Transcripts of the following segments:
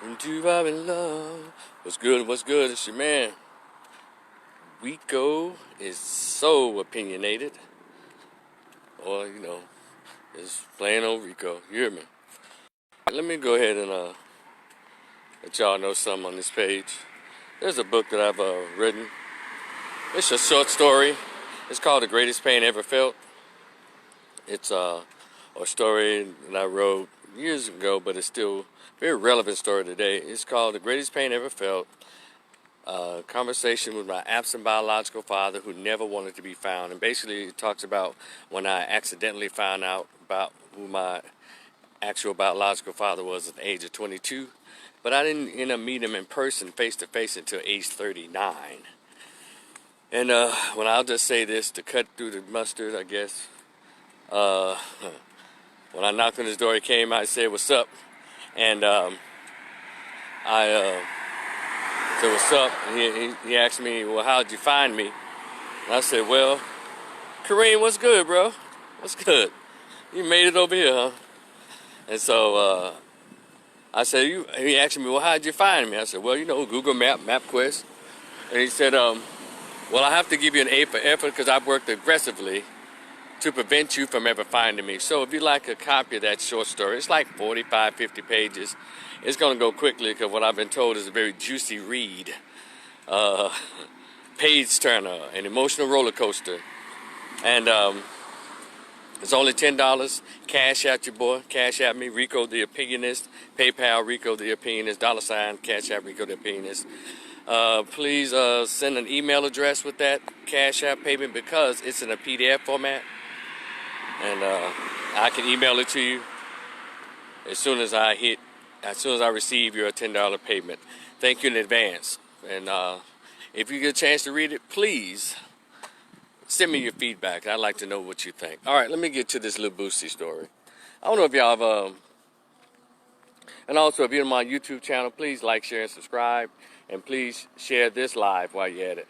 Into I'm in love. What's good? What's good? It's your man. Rico is so opinionated. Or, is playing on Rico. You hear me? Let me go ahead and let y'all know something on this page. There's a book that I've written. It's a short story. It's called The Greatest Pain Ever Felt. It's a story that I wrote years ago, but it's still a very relevant story today. It's called The Greatest Pain Ever Felt. Conversation with my absent biological father who never wanted to be found. And basically it talks about when I accidentally found out about who my actual biological father was at the age of 22. But I didn't end up meeting him in person, face to face, until age 39. And when I'll just say this to cut through the mustard, I guess. When I knocked on his door, he came out and said, "What's up?" And I said, "What's up?" And he asked me, "Well, how'd you find me?" And I said, "Well, Kareem, what's good, bro? What's good? You made it over here, huh?" And so I said, he asked me, "Well, how'd you find me?" I said, "Well, Google MapQuest." And he said, "Well, I have to give you an A for effort because I've worked aggressively to prevent you from ever finding me. So if you'd like a copy of that short story, it's like 45, 50 pages. It's going to go quickly because what I've been told is a very juicy read. Page turner, an emotional roller coaster. And it's only $10. Cash out your boy. Cash out me, Rico the Opinionist. PayPal, Rico the Opinionist. $, Cash out Rico the Opinionist. Please send an email address with that Cash App payment because it's in a PDF format. And I can email it to you as soon as I receive your $10 payment. Thank you in advance. And if you get a chance to read it, please send me your feedback. I'd like to know what you think. All right, let me get to this little Boosie story. I don't know if y'all have, and also if you're on my YouTube channel, please like, share, and subscribe. And please share this live while you're at it.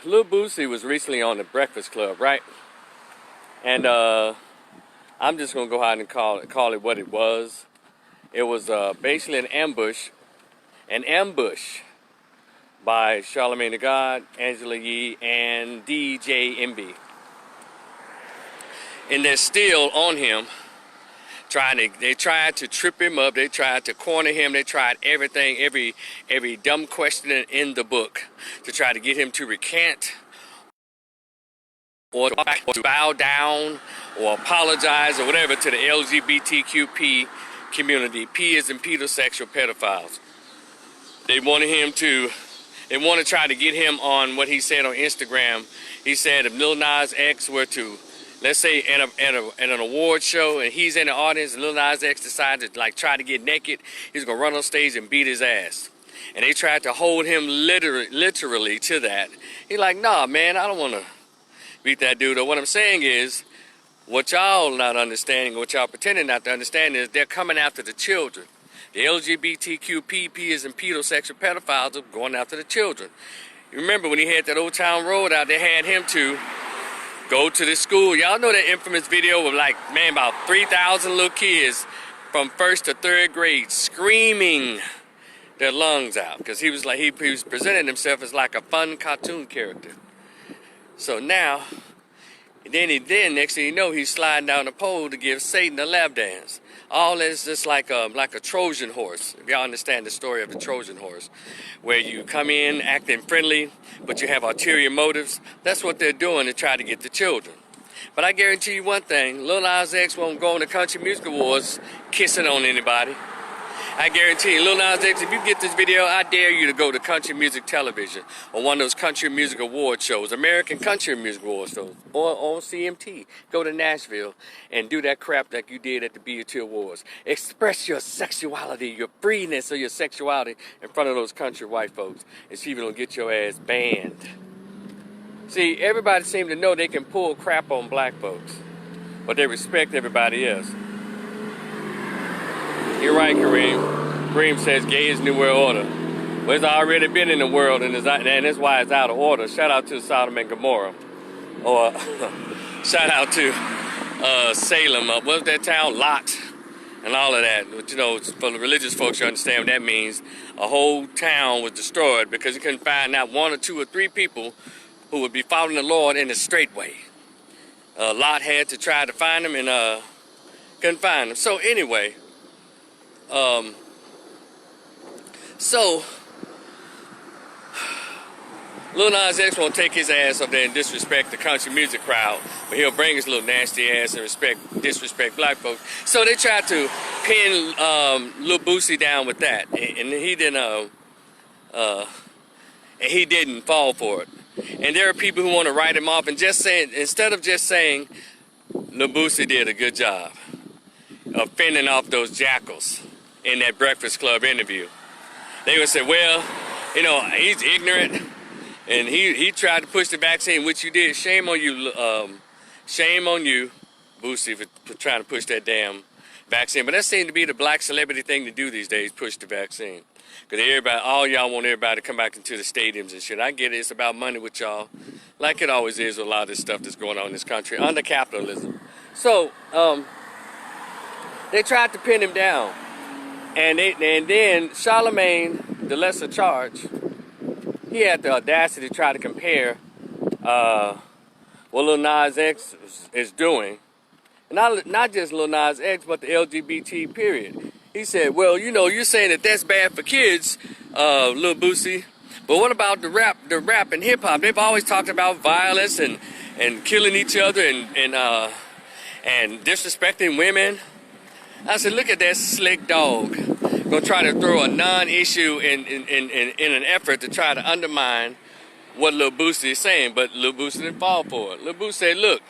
Lil Boosie was recently on the Breakfast Club, right? And I'm just gonna go ahead and call it what it was. It was basically an ambush by Charlamagne the God, Angela Yee, and DJ Envy. And they're still on him. They tried to trip him up. They tried to corner him. They tried everything, every dumb question in the book to try to get him to recant or to bow down or apologize or whatever to the LGBTQ community. P is in pedosexual pedophiles. They want to try to get him on what he said on Instagram. He said if Lil Nas X were to, let's say at an award show and he's in the audience and Lil Nas X decided to try to get naked, he's gonna run on stage and beat his ass. And they tried to hold him literally to that. He's like, "Nah, man, I don't wanna beat that dude." Or what I'm saying is, what y'all not understanding, what y'all pretending not to understand is they're coming after the children. The LGBTQ is and pedosexual pedophiles are going after the children. You remember when he had that Old Town Road out, they had him to go to the school. Y'all know that infamous video of about 3,000 little kids from 1st to 3rd grade screaming their lungs out because he was presenting himself as like a fun cartoon character. So now, next thing you know, he's sliding down the pole to give Satan a lap dance. All this just like a Trojan horse. If y'all understand the story of the Trojan horse, where you come in acting friendly, but you have ulterior motives. That's what they're doing to try to get the children. But I guarantee you one thing, Lil Nas X won't go on the Country Music Awards kissing on anybody. I guarantee you, Lil Nas X, if you get this video, I dare you to go to country music television or one of those country music award shows, American Country Music Award shows, or on CMT. Go to Nashville and do that crap like you did at the BET Awards. Express your sexuality, your freeness of your sexuality in front of those country white folks and see if you don't get your ass banned. See, everybody seems to know they can pull crap on black folks, but they respect everybody else. You're right, Kareem. Kareem says gay is New World Order. Well, it's already been in the world, and that's why it's out of order. Shout out to Sodom and Gomorrah. Or shout out to Salem. What's that town? Lot. and all of that. But, you know, for the religious folks, you understand what that means. A whole town was destroyed because you couldn't find not one or two or three people who would be following the Lord in a straight way. Lot had to try to find them and couldn't find them. So anyway, so Lil Nas X won't take his ass up there and disrespect the country music crowd, but he'll bring his little nasty ass and disrespect black folks. So they tried to pin Lil Boosie down with that, and he didn't fall for it. And there are people who want to write him off and just saying, instead of just saying Lil Boosie did a good job of fending off those jackals in that Breakfast Club interview, they would say, well, you know, he's ignorant. And he tried to push the vaccine, which you did. Shame on you, Boosie, for trying to push that damn vaccine. But that seemed to be the black celebrity thing to do these days, push the vaccine. Because everybody, all y'all want everybody to come back into the stadiums and shit. I get it, it's about money with y'all, like it always is with a lot of this stuff that's going on in this country, under capitalism. So, they tried to pin him down. And then Charlemagne, the lesser charge, he had the audacity to try to compare what Lil Nas X is doing. Not just Lil Nas X, but the LGBT period. He said, well, you know, you're saying that that's bad for kids, Lil Boosie. But what about the rap and hip hop? They've always talked about violence and killing each other and disrespecting women. I said, look at that slick dog. Gonna try to throw a non-issue in an effort to try to undermine what Lil Boosie is saying, but Lil Boosie didn't fall for it. Lil Boosie said, look,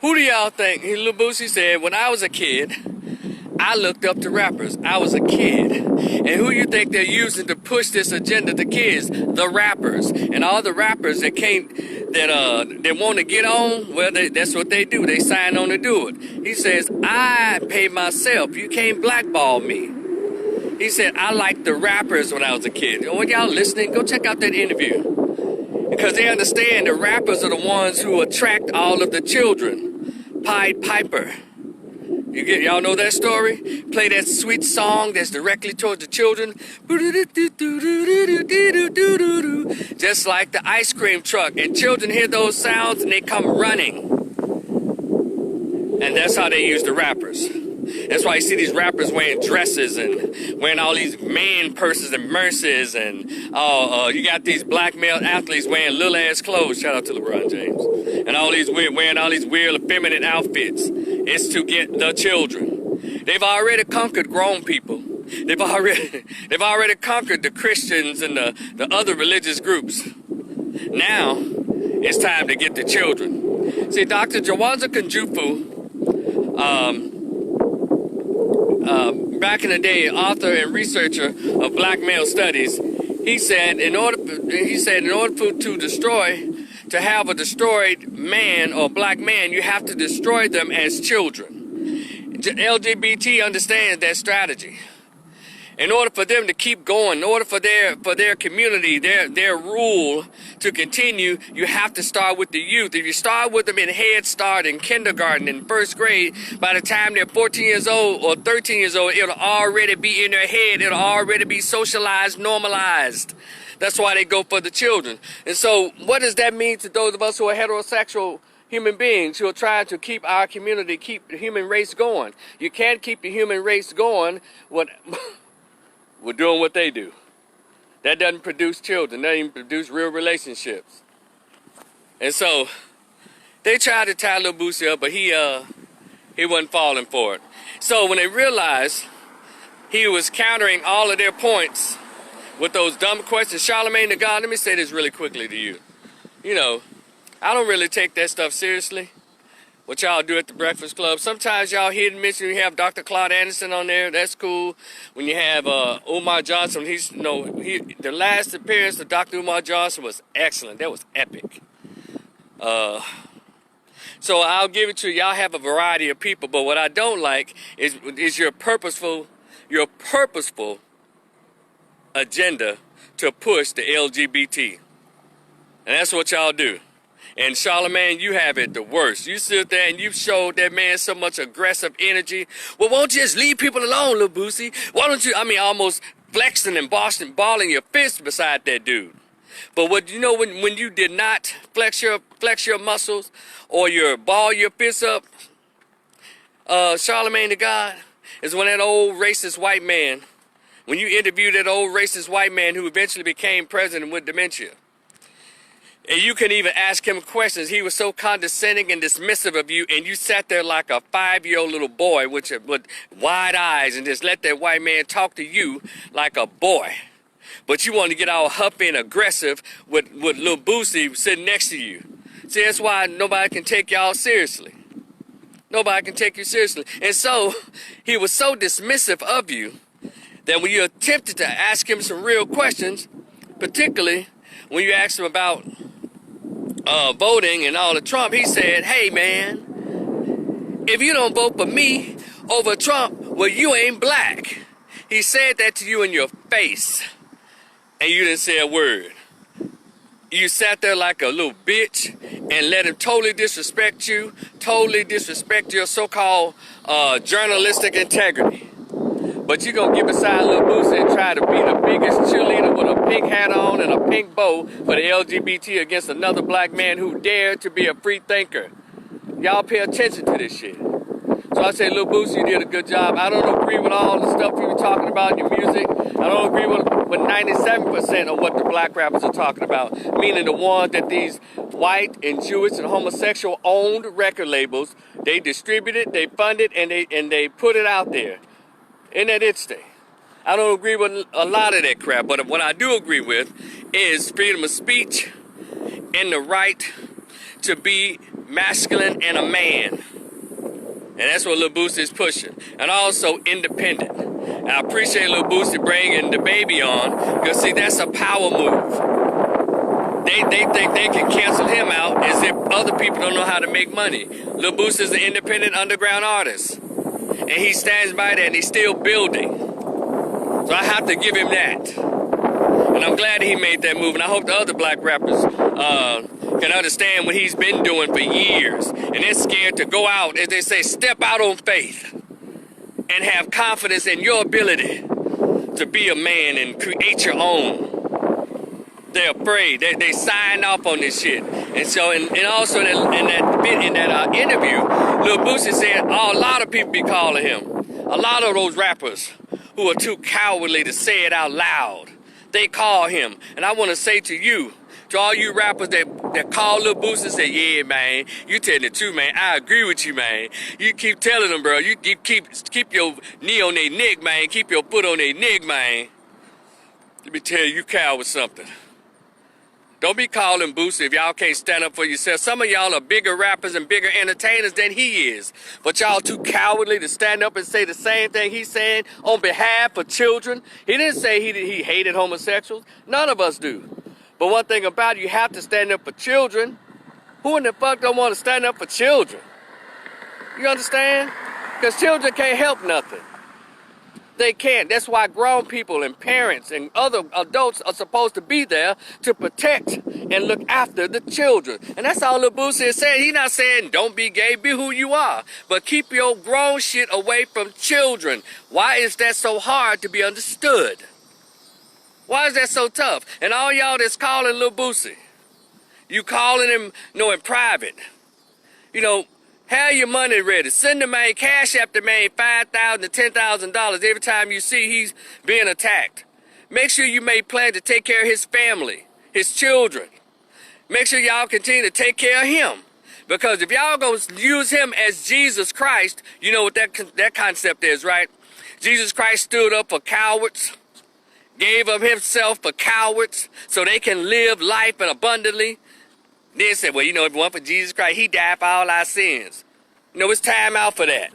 who do y'all think? Lil Boosie said, when I was a kid, I looked up to rappers. I was a kid. And who you think they're using to push this agenda to kids? The rappers. And all the rappers that want to get on, well, that's what they do. They sign on to do it. He says, I pay myself. You can't blackball me. He said, I liked the rappers when I was a kid. When y'all listening, go check out that interview. Because they understand the rappers are the ones who attract all of the children. Pied Piper. Y'all know that story? Play that sweet song that's directly towards the children. Just like the ice cream truck. And children hear those sounds and they come running. And that's how they use the rappers. That's why you see these rappers wearing dresses and wearing all these man purses and merces, and you got these black male athletes wearing little ass clothes. Shout out to LeBron James. And all these wearing all these weird effeminate outfits. It's to get the children. They've already conquered grown people. They've already conquered the Christians and the other religious groups. Now it's time to get the children. See, Dr. Jawaza Kunjufu, back in the day, author and researcher of black male studies, he said in order to have a destroyed man or black man, you have to destroy them as children. LGBT understands that strategy. In order for them to keep going, in order for their community, their rule to continue, you have to start with the youth. If you start with them in Head Start, in kindergarten, in first grade, by the time they're 14 years old or 13 years old, it'll already be in their head. It'll already be socialized, normalized. That's why they go for the children. And so what does that mean to those of us who are heterosexual human beings who are trying to keep our community, keep the human race going? You can't keep the human race going when we're doing what they do. That doesn't produce children. That doesn't even produce real relationships. And so they tried to tie Lil Boosie up, but he wasn't falling for it. So when they realized he was countering all of their points with those dumb questions, Charlemagne the God, let me say this really quickly to you. You know, I don't really take that stuff seriously, what y'all do at the Breakfast Club. Sometimes y'all hear the mention, you have Dr. Claude Anderson on there, that's cool. When you have Umar Johnson, the last appearance of Dr. Umar Johnson was excellent. That was epic. So I'll give it to you. Y'all have a variety of people, but what I don't like is your purposeful agenda to push the LGBT. And that's what y'all do. And Charlemagne, you have it the worst. You sit there and you showed that man so much aggressive energy. Well, won't you just leave people alone, Lil Boosie? Why don't you, almost flexing and balling your fist beside that dude. But what you know, when you did not flex your muscles or ball your fists up, Charlemagne the God, is when that old racist white man, when you interviewed that old racist white man who eventually became president with dementia, and you couldn't even ask him questions. He was so condescending and dismissive of you, and you sat there like a 5-year-old little boy with wide eyes and just let that white man talk to you like a boy. But you want to get all huffy and aggressive with Lil Boosie sitting next to you. See, that's why nobody can take y'all seriously. Nobody can take you seriously. And so, he was so dismissive of you that when you attempted to ask him some real questions, particularly when you asked him about voting and all of Trump, he said, hey man, if you don't vote for me over Trump, well, you ain't black. He said that to you in your face, and you didn't say a word. You sat there like a little bitch and let him totally disrespect you, totally disrespect your so-called journalistic integrity. But you're going to get beside Lil Boosie and try to be the biggest cheerleader with a pink hat on and a pink bow for the LGBT against another black man who dared to be a free thinker. Y'all pay attention to this shit. So I say, Lil Boosie, you did a good job. I don't agree with all the stuff you were talking about in your music. I don't agree with 97% of what the black rappers are talking about, meaning the ones that these white and Jewish and homosexual owned record labels, they distribute it, they fund it, and they put it out there. In that instant. I don't agree with a lot of that crap, but what I do agree with is freedom of speech and the right to be masculine and a man. And that's what Lil Boosie is pushing. And also independent. And I appreciate Lil Boosie bringing the baby on, because see, that's a power move. They think they can cancel him out as if other people don't know how to make money. Lil Boosie is an independent underground artist. And he stands by that and he's still building. So I have to give him that. And I'm glad he made that move. And I hope the other black rappers can understand what he's been doing for years. And they're scared to go out, as they say, step out on faith. And have confidence in your ability to be a man and create your own. They're afraid. They sign off on this shit. And so, and also in that interview, Lil Boosie said a lot of people be calling him. A lot of those rappers who are too cowardly to say it out loud, they call him. And I want to say to you, to all you rappers that call Lil Boosie and say, yeah, man, you telling the truth, man. I agree with you, man. You keep telling them, bro. You keep your knee on their neck, man. Keep your foot on their neck, man. Let me tell you coward something. Don't be calling Boosie if y'all can't stand up for yourself. Some of y'all are bigger rappers and bigger entertainers than he is. But y'all too cowardly to stand up and say the same thing he's saying on behalf of children. He didn't say he hated homosexuals. None of us do. But one thing about it, you have to stand up for children. Who in the fuck don't want to stand up for children? You understand? Because children can't help nothing. They can't. That's why grown people and parents and other adults are supposed to be there to protect and look after the children. And that's all Lil Boosie is saying. He's not saying don't be gay, be who you are. But keep your grown shit away from children. Why is that so hard to be understood? Why is that so tough? And all y'all that's calling Lil Boosie, you calling him, in private. Have your money ready. Send the man, cash app the man $5,000 to $10,000 every time you see he's being attacked. Make sure you make plans to take care of his family, his children. Make sure y'all continue to take care of him. Because if y'all gonna use him as Jesus Christ, you know what that concept is, right? Jesus Christ stood up for cowards, gave of himself for cowards so they can live life and abundantly. Then said, well, if it weren't for Jesus Christ, he died for all our sins. It's time out for that.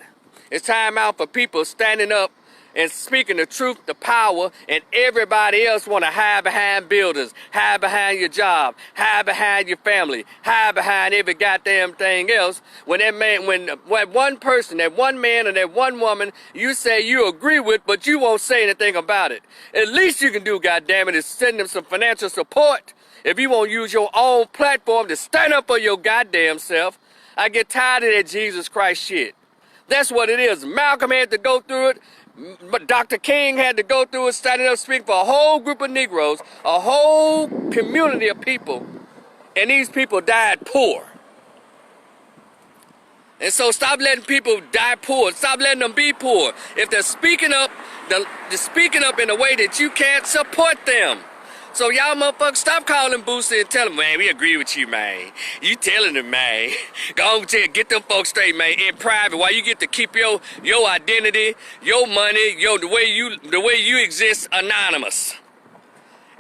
It's time out for people standing up and speaking the truth, the power, and everybody else want to hide behind buildings, hide behind your job, hide behind your family, hide behind every goddamn thing else. When one person, that one man or that one woman, you say you agree with, but you won't say anything about it. At least you can do, goddammit, is send them some financial support If you won't use your own platform to stand up for your goddamn self, I get tired of that Jesus Christ shit. That's what it is. Malcolm had to go through it. But Dr. King had to go through it, standing up speaking for a whole group of Negroes, a whole community of people. And these people died poor. And so stop letting people die poor. Stop letting them be poor. If they're speaking up, they're speaking up in a way that you can't support them. So y'all motherfuckers, stop calling Boosie and tell them, man, we agree with you, man. You telling them, man. Go on, get them folks straight, man, in private, while you get to keep your identity, your money, the way you exist anonymous.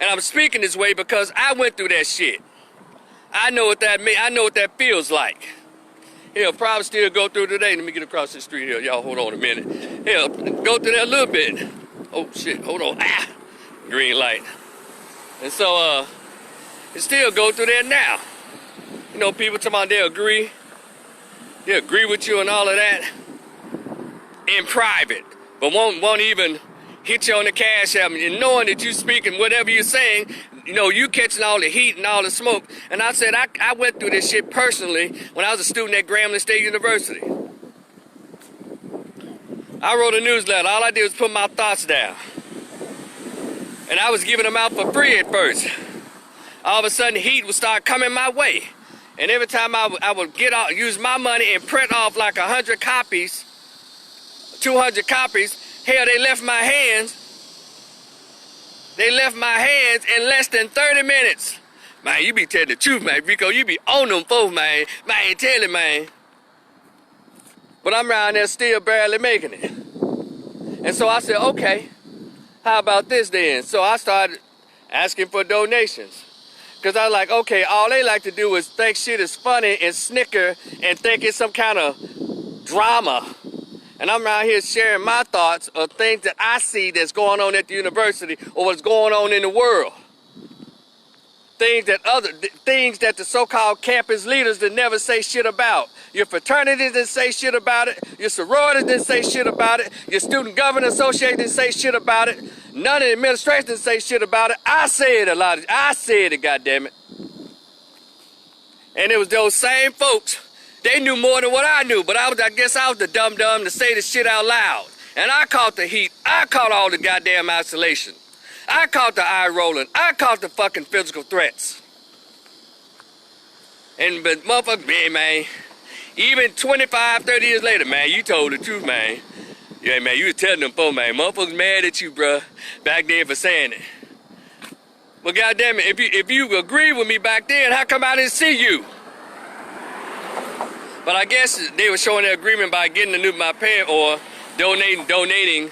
And I'm speaking this way because I went through that shit. I know what that means. I know what that feels like. Hell, probably still go through today. Let me get across the street here. Y'all hold on a minute. Hell, go through that a little bit. Oh, shit, hold on. Ah, green light. And so, it still go through there now. You know, people talking about they agree with you and all of that in private, but won't even hit you on the cash app, and knowing that you speaking whatever you're saying, you know, you catching all the heat and all the smoke. And I said, I went through this shit personally when I was a student at Grambling State University. I wrote a newsletter. All I did was put my thoughts down. And I was giving them out for free at first. All of a sudden, heat would start coming my way. And every time I would use my money and print off like 100 copies, 200 copies, hell, they left my hands. They left my hands in less than 30 minutes. Man, you be telling the truth, man, Rico. You be on them folks, man. Man, tell it, man. But I'm around there still barely making it. And so I said, okay. How about this then? So I started asking for donations. Because I was like, okay, all they like to do is think shit is funny and snicker and think it's some kind of drama. And I'm out here sharing my thoughts of things that I see that's going on at the university or what's going on in the world. Things that the so-called campus leaders that never say shit about. Your fraternities didn't say shit about it. Your sororities didn't say shit about it. Your student government association didn't say shit about it. None of the administration didn't say shit about it. I said I said it, goddammit. And it was those same folks. They knew more than what I knew, but I guess I was the dum-dum to say the shit out loud. And I caught the heat. I caught all the goddamn isolation. I caught the eye rolling. I caught the fucking physical threats. But motherfucker, man, even 25, 30 years later, man, you told the truth, man. Yeah, man, you was telling them folks, man, motherfuckers mad at you, bruh, back then for saying it. But goddamn it, if you agreed with me back then, how come I didn't see you? But I guess they were showing their agreement by getting my pay or donating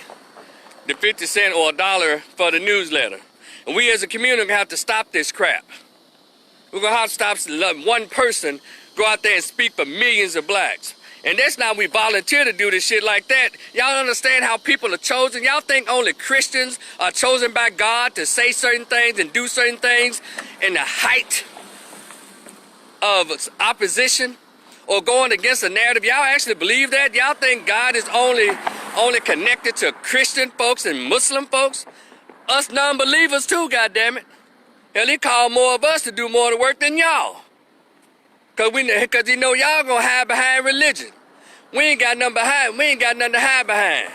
the 50 cents or $1 for the newsletter. And we as a community have to stop this crap. We're gonna have to stop one person go out there and speak for millions of blacks. And that's not we volunteer to do this shit like that. Y'all understand how people are chosen? Y'all think only Christians are chosen by God to say certain things and do certain things in the height of opposition or going against a narrative? Y'all actually believe that? Y'all think God is only connected to Christian folks and Muslim folks? Us non-believers too, goddammit. Hell, he called more of us to do more of the work than y'all. Cause he know y'all gonna hide behind religion. We ain't got nothing to hide behind.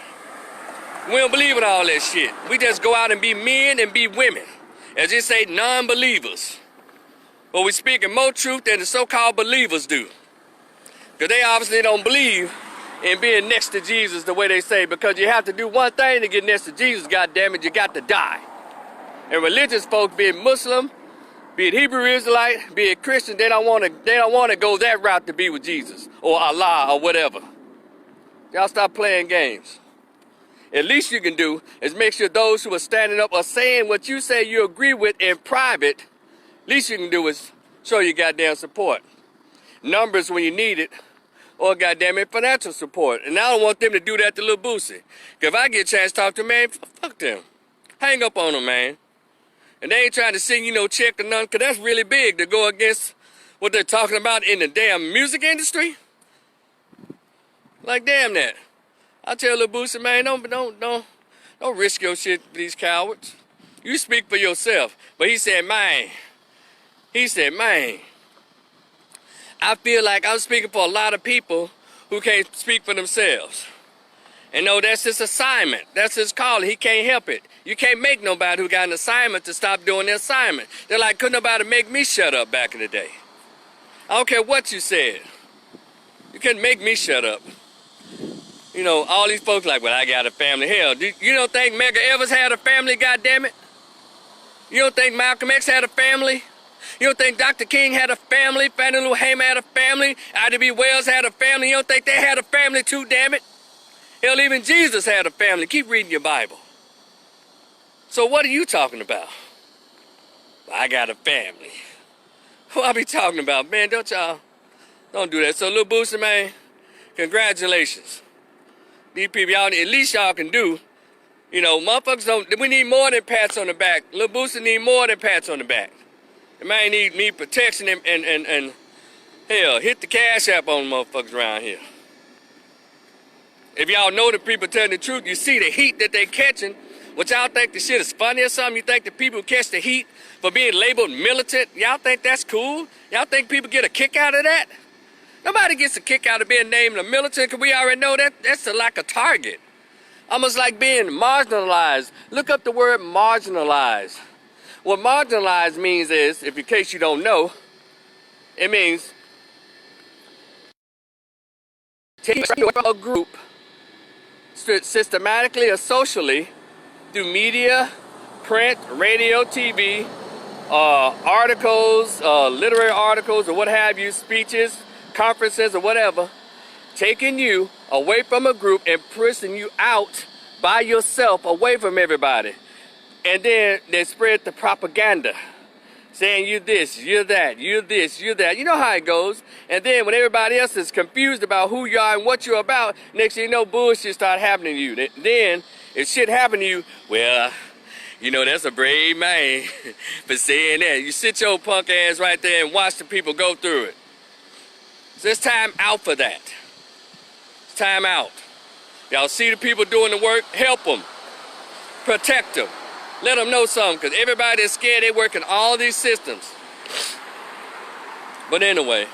We don't believe in all that shit. We just go out and be men and be women. As they say, non-believers. But we speaking more truth than the so-called believers do. Because they obviously don't believe in being next to Jesus the way they say. Because you have to do one thing to get next to Jesus, goddammit, you got to die. And religious folks, be it Muslim, be it Hebrew Israelite, be it Christian, they don't want to go that route to be with Jesus or Allah or whatever. Y'all stop playing games. At least you can do is make sure those who are standing up are saying what you say you agree with in private. Least you can do is show your goddamn support. Numbers when you need it, or goddamn it, financial support. And I don't want them to do that to Lil Boosie. Cause if I get a chance to talk to them, man, fuck them. Hang up on them, man. And they ain't trying to sing you no check or nothing, cause that's really big to go against what they're talking about in the damn music industry. Like damn that. I tell Lil Boosie, man, don't risk your shit for these cowards. You speak for yourself. But he said, man, He said, man, I feel like I'm speaking for a lot of people who can't speak for themselves. And no, that's his assignment. That's his calling. He can't help it. You can't make nobody who got an assignment to stop doing their assignment. They're like, couldn't nobody make me shut up back in the day. I don't care what you said. You couldn't make me shut up. You know, all these folks like, well, I got a family. Hell, you don't think Medgar Evers had a family, goddammit? You don't think Malcolm X had a family? You don't think Dr. King had a family? Fannie Lou Hamer had a family? Ida B. Wells had a family? You don't think they had a family too, damn it? Hell, even Jesus had a family. Keep reading your Bible. So what are you talking about? I got a family. What I be talking about, man? Don't do that. So, Lil Boosie, man, congratulations. These people, y'all, at least y'all can do. You know, motherfuckers don't, we need more than pats on the back. Lil Boosie need more than pats on the back. The man need protection and hell, hit the cash app on motherfuckers around here. If y'all know the people telling the truth, you see the heat that they catching. What y'all think the shit is funny or something? You think the people who catch the heat for being labeled militant, y'all think that's cool? Y'all think people get a kick out of that? Nobody gets a kick out of being named a militant, because we already know that that's like a target. Almost like being marginalized. Look up the word marginalized. What marginalized means is, if in case you don't know, it means taking a group systematically or socially through media, print, radio, TV, articles, literary articles or what have you, speeches, conferences or whatever, taking you away from a group and pushing you out by yourself away from everybody. And then they spread the propaganda saying you this, you're that, you're this, you're that. You know how it goes. And then when everybody else is confused about who you are and what you're about, next thing you know, bullshit start happening to you. Then, if shit happen to you, well, you know, that's a brave man for saying that. You sit your punk ass right there and watch the people go through it. So it's time out for that. It's time out. Y'all see the people doing the work, help them. Protect them. Let them know something, because everybody is scared. They work in all these systems. But anyway,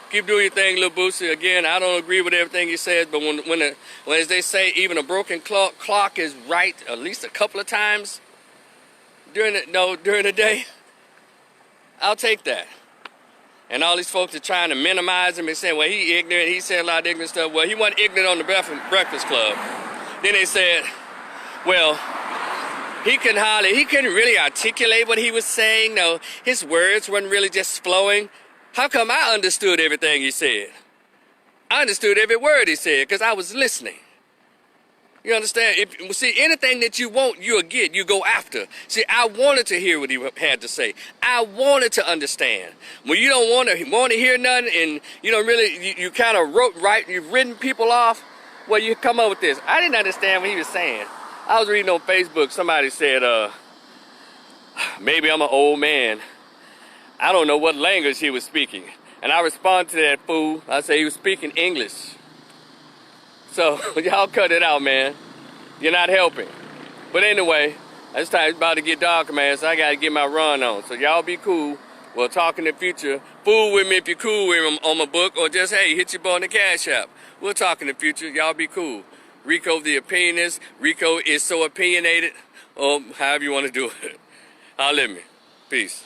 keep doing your thing, Lil Boosie. Again, I don't agree with everything he says, but when as they say, even a broken clock is right at least a couple of times during the day, I'll take that. And all these folks are trying to minimize him and saying, well, he ignorant. He said a lot of ignorant stuff. Well, he wasn't ignorant on the Breakfast Club. Then they said, well, he couldn't really articulate what he was saying. No, his words weren't really just flowing. How come I understood everything he said? I understood every word he said because I was listening. You understand? See, anything that you want, you'll get. You go after. See, I wanted to hear what he had to say. I wanted to understand. When you don't want to hear nothing and you don't really, you kind of you've written people off, well, you come up with this. I didn't understand what he was saying. I was reading on Facebook, somebody said, maybe I'm an old man. I don't know what language he was speaking. And I responded to that fool. I said he was speaking English. So, y'all cut it out, man. You're not helping. But anyway, it's about to get dark, man, so I got to get my run on. So y'all be cool. We'll talk in the future. Fool with me if you're cool with me on my book, or just, hey, hit your boy on the Cash App. We'll talk in the future. Y'all be cool. Rico the opinionist. Rico is so opinionated, or however you want to do it. Holler at me. Peace.